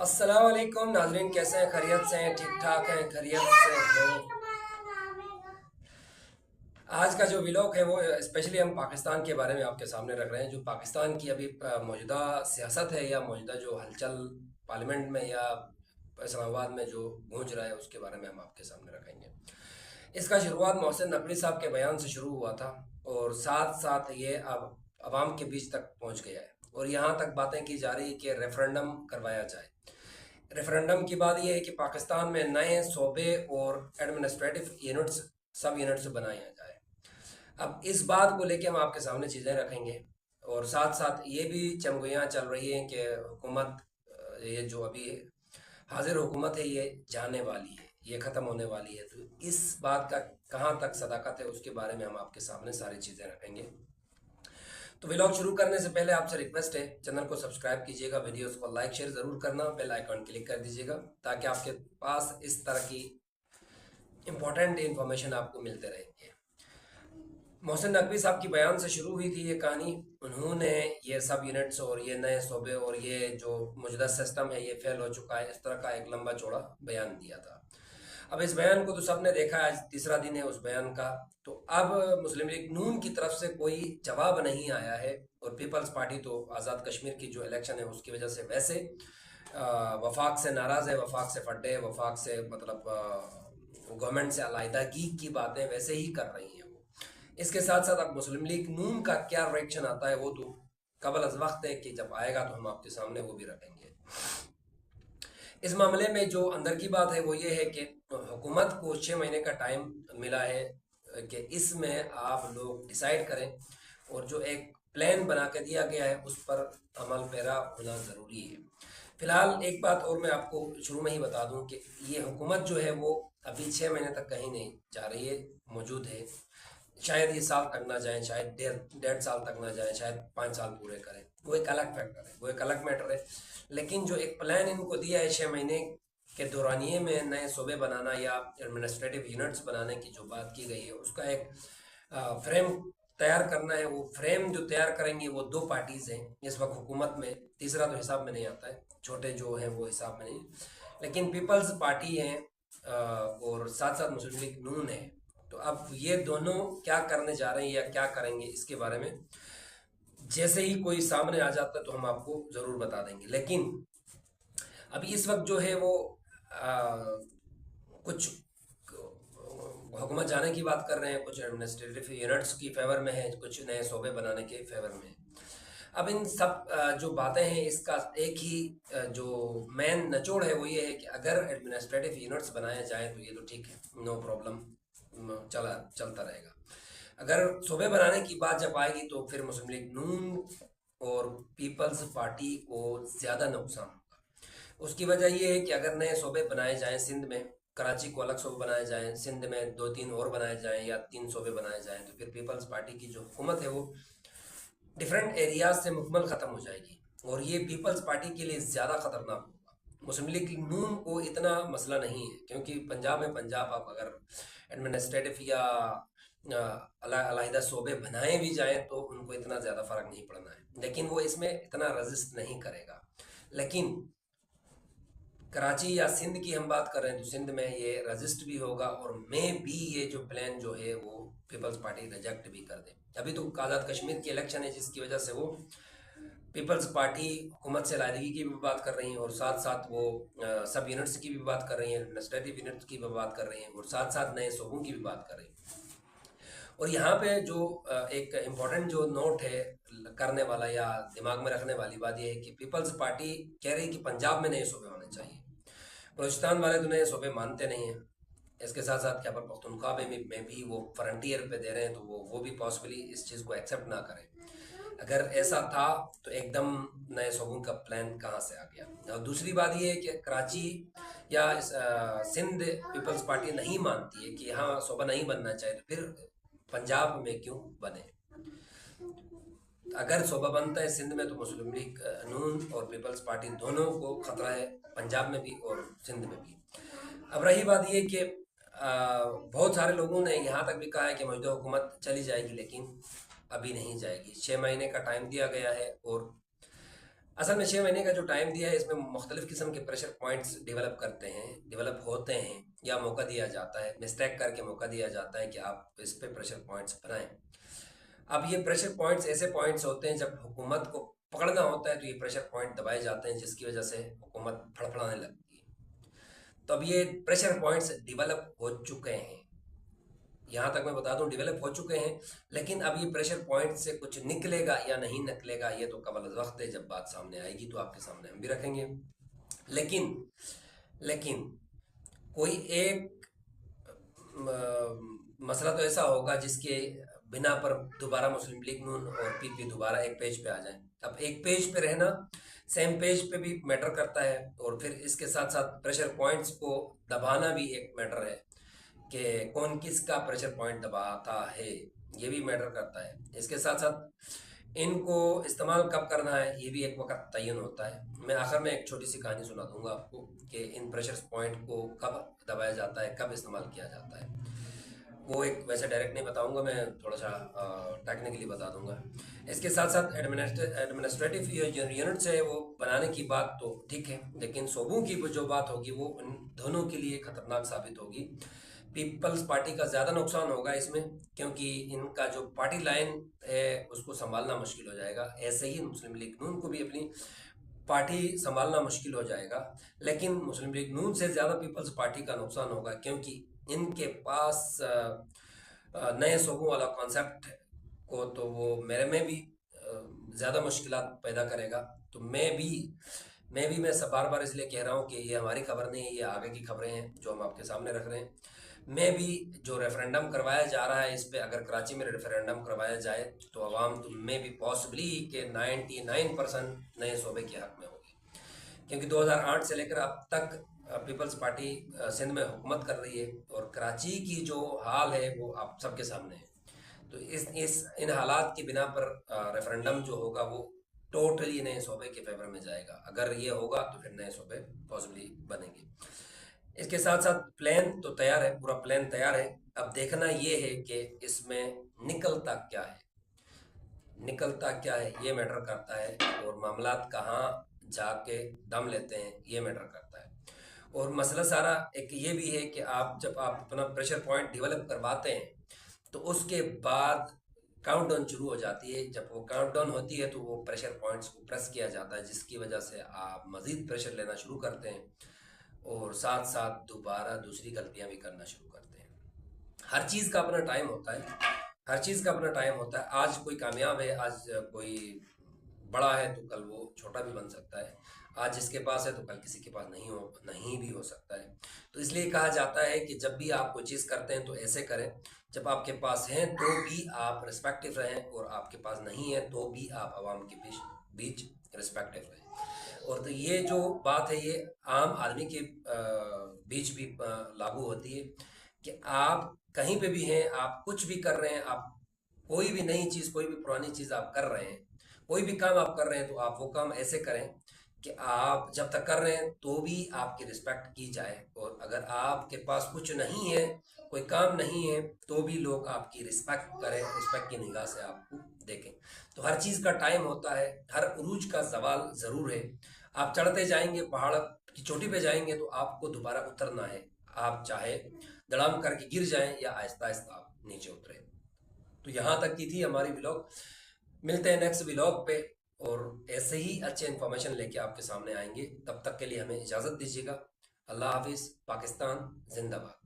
अस्सलाम वालेकुम नाजरीन, कैसे हैं? खैरियत से हैं? ठीक ठाक हैं? खैरियत से हैं? आज का जो व्लॉग है वो स्पेशली हम पाकिस्तान के बारे में आपके सामने रख रहे हैं। जो पाकिस्तान की अभी मौजूदा सियासत है या मौजूदा जो हलचल पार्लियामेंट में या इस्लामाबाद में जो गूंज रहा है उसके बारे में हम आपके सामने रखेंगे। इसका शुरुआत मोहसिन नकवी साहब के बयान से शुरू हुआ था और साथ साथ ये अब आवाम के बीच तक पहुंच गया है और यहाँ तक बातें की जा रही कि रेफरेंडम करवाया जाए। रेफरेंडम की बात यह है कि पाकिस्तान में नए सूबे और एडमिनिस्ट्रेटिव यूनिट्स सब यूनिट्स बनाए जाए। अब इस बात को लेके हम आपके सामने चीज़ें रखेंगे और साथ साथ ये भी चमगुइयाँ चल रही हैं कि हुकूमत ये जो अभी हाजिर हुकूमत है ये जाने वाली है, ये ख़त्म होने वाली है। तो इस बात का कहाँ तक सदाकत है उसके बारे में हम आपके सामने सारी चीज़ें रखेंगे। तो व्लॉग शुरू करने से पहले आपसे रिक्वेस्ट है, चैनल को सब्सक्राइब कीजिएगा, वीडियोस को लाइक शेयर ज़रूर करना, बेल आइकॉन क्लिक कर दीजिएगा ताकि आपके पास इस तरह की इम्पोर्टेंट इन्फॉर्मेशन आपको मिलते रहेंगे। मोहसिन नकवी साहब की बयान से शुरू हुई थी ये कहानी। उन्होंने ये सब यूनिट्स और ये नए सूबे और ये जो मौजूदा सिस्टम है ये फेल हो चुका है, इस तरह का एक लंबा चौड़ा बयान दिया था। अब इस बयान को तो सबने देखा, आज तीसरा दिन है उस बयान का। तो अब मुस्लिम लीग नून की तरफ से कोई जवाब नहीं आया है और पीपल्स पार्टी तो आज़ाद कश्मीर की जो इलेक्शन है उसकी वजह से वैसे वफाक से नाराज़ है, वफाक से फटे है, वफाक से मतलब गवर्नमेंट से अलहदगी की बातें वैसे ही कर रही हैं वो। इसके साथ साथ अब मुस्लिम लीग नून का क्या रिएक्शन आता है वो तो कबल अज वक्त है कि जब आएगा तो हम आपके सामने वो भी रखेंगे। इस मामले में जो अंदर की बात है वो ये है कि हुकूमत को 6 महीने का टाइम मिला है कि इसमें आप लोग डिसाइड करें और जो एक प्लान बना के दिया गया है उस पर अमल पैरा होना ज़रूरी है। फिलहाल एक बात और मैं आपको शुरू में ही बता दूं कि ये हुकूमत जो है वो अभी 6 महीने तक कहीं नहीं जा रही है, मौजूद है। शायद ये साल तक ना जाए, शायद डेढ़ साल तक ना जाए, शायद 5 साल पूरे करें, वो एक अलग फैक्टर है, वो एक अलग मैटर है। लेकिन जो एक प्लान इनको दिया है 6 महीने के दौरानिए में नए सूबे बनाना या एडमिनिस्ट्रेटिव यूनिट्स बनाने की जो बात की गई है उसका एक फ्रेम तैयार करना है। वो फ्रेम जो तैयार करेंगे वो दो पार्टीज हैं इस वक्त हुकूमत में, तीसरा तो हिसाब में नहीं आता है, छोटे जो हैं वो हिसाब में नहीं, लेकिन पीपल्स पार्टी है और साथ साथ मुस्लिम लीग नून है। तो अब ये दोनों क्या करने जा रहे हैं या क्या करेंगे इसके बारे में जैसे ही कोई सामने आ जाता है तो हम आपको ज़रूर बता देंगे। लेकिन अभी इस वक्त जो है वो कुछ हुकूमत जाने की बात कर रहे हैं, कुछ एडमिनिस्ट्रेटिव यूनिट्स की फेवर में है, कुछ नए सूबे बनाने के फेवर में है। अब इन सब जो बातें हैं इसका एक ही जो मेन निचोड़ है वो ये है कि अगर एडमिनिस्ट्रेटिव यूनिट्स बनाए जाए तो ये तो ठीक है, नो प्रॉब्लम, चलता रहेगा। अगर सूबे बनाने की बात जब आएगी तो फिर मुस्लिम लीग नून और पीपल्स पार्टी को ज़्यादा नुकसान होगा। उसकी वजह ये है कि अगर नए सूबे बनाए जाएं, सिंध में कराची को अलग सूबे बनाए जाएं, सिंध में 2-3 और बनाए जाएं या 3 सूबे बनाए जाएं, तो फिर पीपल्स पार्टी की जो हुकूमत है वो डिफरेंट एरियाज से मुकम्मल ख़त्म हो जाएगी और ये पीपल्स पार्टी के लिए ज़्यादा ख़तरनाक होगा। मुस्लिम लीग नून को इतना मसला नहीं है क्योंकि पंजाब में पंजाब आप अगर एडमिनिस्ट्रेटिव या अलहदा सूबे बनाए भी जाएं तो उनको इतना ज़्यादा फ़र्क नहीं पड़ना है, लेकिन वो इसमें इतना रजिस्ट नहीं करेगा। लेकिन कराची या सिंध की हम बात कर रहे हैं तो सिंध में ये रजिस्ट भी होगा और मे भी ये जो प्लान जो है वो पीपल्स पार्टी रिजेक्ट भी कर दे। अभी तो आज़ाद कश्मीर की इलेक्शन है जिसकी वजह से वो पीपल्स पार्टी हुकूमत से लायदगी की भी बात कर रही हैं और साथ साथ वो सब यूनिट्स की भी बात कर रही हैं, एडमिनिस्ट्रेटिव यूनिट्स की भी बात कर रही हैं और साथ साथ नए सूबों की भी बात कर रही हैं। और यहाँ पे जो एक इम्पोर्टेंट जो नोट है करने वाला या दिमाग में रखने वाली बात यह है कि पीपल्स पार्टी कह रही है कि पंजाब में नए सूबे होने चाहिए। बलूचिस्तान वाले तो नए सूबे मानते नहीं हैं। इसके साथ साथ क्या पर पख्तूनख्वा में भी वो फ्रंटियर पे दे रहे हैं तो वो भी पॉसिबली इस चीज़ को एक्सेप्ट ना करें। अगर ऐसा था तो एकदम नए सूबों का प्लान कहाँ से आ गया। और दूसरी बात ये है कि कराची या सिंध पीपल्स पार्टी नहीं मानती है कि यहाँ सूबा नहीं बनना चाहिए, तो फिर पंजाब में क्यों बने। अगर सूबा बनता है सिंध में तो मुस्लिम लीग नून और पीपल्स पार्टी दोनों को खतरा है, पंजाब में भी और सिंध में भी। अब रही बात ये कि बहुत सारे लोगों ने यहाँ तक भी कहा है कि मौजूदा हुकूमत चली जाएगी, लेकिन अभी नहीं जाएगी। 6 महीने का टाइम दिया गया है और असल में 6 महीने का जो टाइम दिया है, इसमें मुख्तलिफ किस्म के प्रेशर पॉइंट्स डेवलप होते हैं या मौका दिया जाता है, मिस्टेक करके मौका दिया जाता है कि आप इस पे प्रेशर पॉइंट्स बनाएं। अब ये प्रेशर पॉइंट्स ऐसे पॉइंट्स होते हैं, जब हुकूमत को पकड़ना होता है तो ये प्रेशर पॉइंट दबाए जाते हैं, जिसकी वजह से हुकूमत फड़फड़ाने लगती है। तो अब ये प्रेशर पॉइंट्स डेवलप हो चुके हैं, यहाँ तक मैं बता दूं डेवलप हो चुके हैं। लेकिन अब ये प्रेशर पॉइंट से कुछ निकलेगा या नहीं निकलेगा, ये तो कबल वक्त है, जब बात सामने आएगी तो आपके सामने हम भी रखेंगे। लेकिन लेकिन कोई एक मसला तो ऐसा होगा जिसके बिना पर दोबारा मुस्लिम लीग नून और पीपी दोबारा एक पेज पे आ जाए। अब एक पेज पे रहना, सेम पेज पे भी मैटर करता है, और फिर इसके साथ साथ प्रेशर पॉइंट्स को दबाना भी एक मैटर है कि कौन किसका प्रेशर पॉइंट दबाता है, ये भी मैटर करता है। इसके साथ साथ इनको इस्तेमाल कब करना है, ये भी एक वक्त तयन होता है। मैं आखिर में एक छोटी सी कहानी सुना दूंगा आपको कि इन प्रेशर पॉइंट को कब दबाया जाता है, कब इस्तेमाल किया जाता है। वो एक वैसे डायरेक्ट नहीं बताऊंगा, मैं थोड़ा सा टेक्निकली बता दूंगा। इसके साथ साथ एडमिनिस्ट्रेटिव यूनिट्स है वो बनाने की बात तो ठीक है, लेकिन सूबों की जो बात होगी वो उन दोनों के लिए खतरनाक साबित होगी। पीपल्स पार्टी का ज़्यादा नुकसान होगा इसमें, क्योंकि इनका जो पार्टी लाइन है उसको संभालना मुश्किल हो जाएगा। ऐसे ही मुस्लिम लीग नून को भी अपनी पार्टी संभालना मुश्किल हो जाएगा। लेकिन मुस्लिम लीग नून से ज़्यादा पीपल्स पार्टी का नुकसान होगा, क्योंकि इनके पास नए सूबों वाला कॉन्सेप्ट को तो वो मेरे में भी ज़्यादा मुश्किलात पैदा करेगा। तो मैं सब बार बार इसलिए कह रहा हूँ कि ये हमारी खबर नहीं है, ये आगे की खबरें हैं जो हम आपके सामने रख रहे हैं। मैं भी जो रेफरेंडम करवाया जा रहा है इस पे, अगर कराची में रेफरेंडम करवाया जाए तो अवाम तो में भी पॉसिबली के 99% नए सूबे के हक में होगी, क्योंकि 2008 से लेकर अब तक पीपल्स पार्टी सिंध में हुकूमत कर रही है, और कराची की जो हाल है वो आप सबके सामने है। तो इस इन हालात की बिना पर रेफरेंडम जो होगा वो टोटली नए सूबे के फेवर में जाएगा। अगर ये होगा तो फिर नए सूबे पॉसिबली बनेंगे। इसके साथ साथ प्लान तो तैयार है, पूरा प्लान तैयार है। अब देखना ये है कि इसमें निकलता क्या है ये मैटर करता है, और मामलात कहाँ जाके दम लेते हैं ये मैटर करता है। और मसला सारा एक ये भी है कि जब आप अपना प्रेशर पॉइंट डेवलप करवाते हैं तो उसके बाद काउंटडाउन शुरू हो जाती है। जब वो काउंटडाउन होती है तो वो प्रेशर पॉइंट्स को प्रेस किया जाता है, जिसकी वजह से आप मज़ीद प्रेशर लेना शुरू करते हैं, और साथ साथ दोबारा दूसरी गलतियां भी करना शुरू करते हैं। हर चीज़ का अपना टाइम होता है, हर चीज़ का अपना टाइम होता है। आज कोई कामयाब है, आज कोई बड़ा है तो कल वो छोटा भी बन सकता है। आज जिसके पास है तो कल किसी के पास नहीं भी हो सकता है। तो इसलिए कहा जाता है कि जब भी आप कोई चीज़ करते हैं तो ऐसे करें, जब आपके पास हैं तो भी आप रिस्पेक्टिव रहें, और आपके पास नहीं है तो भी आप आवाम के बीच बीच रिस्पेक्टिव रहें। और तो ये जो बात है ये आम आदमी के बीच भी लागू होती है कि आप कहीं पे भी हैं, आप कुछ भी कर रहे हैं, आप कोई भी नई चीज़, कोई भी पुरानी चीज़ आप कर रहे हैं, कोई भी काम आप कर रहे हैं, तो आप वो काम ऐसे करें कि आप जब तक कर रहे हैं तो भी आपकी रिस्पेक्ट की जाए, और अगर आपके पास कुछ नहीं है, कोई काम नहीं है, तो भी लोग आपकी रिस्पेक्ट करें, रिस्पेक्ट की निगाह से आपको देखें। तो हर चीज़ का टाइम होता है, हर उरूज का सवाल ज़रूर है। आप चढ़ते जाएंगे, पहाड़ की चोटी पे जाएंगे तो आपको दोबारा उतरना है। आप चाहे धड़ाम करके गिर जाएं या आहिस्ता आहिस्ता आप नीचे उतरें। तो यहाँ तक की थी हमारी व्लॉग। मिलते हैं नेक्स्ट व्लॉग पे, और ऐसे ही अच्छे इन्फॉर्मेशन लेके आपके सामने आएंगे। तब तक के लिए हमें इजाज़त दीजिएगा। अल्लाह हाफिज़। पाकिस्तान जिंदाबाद।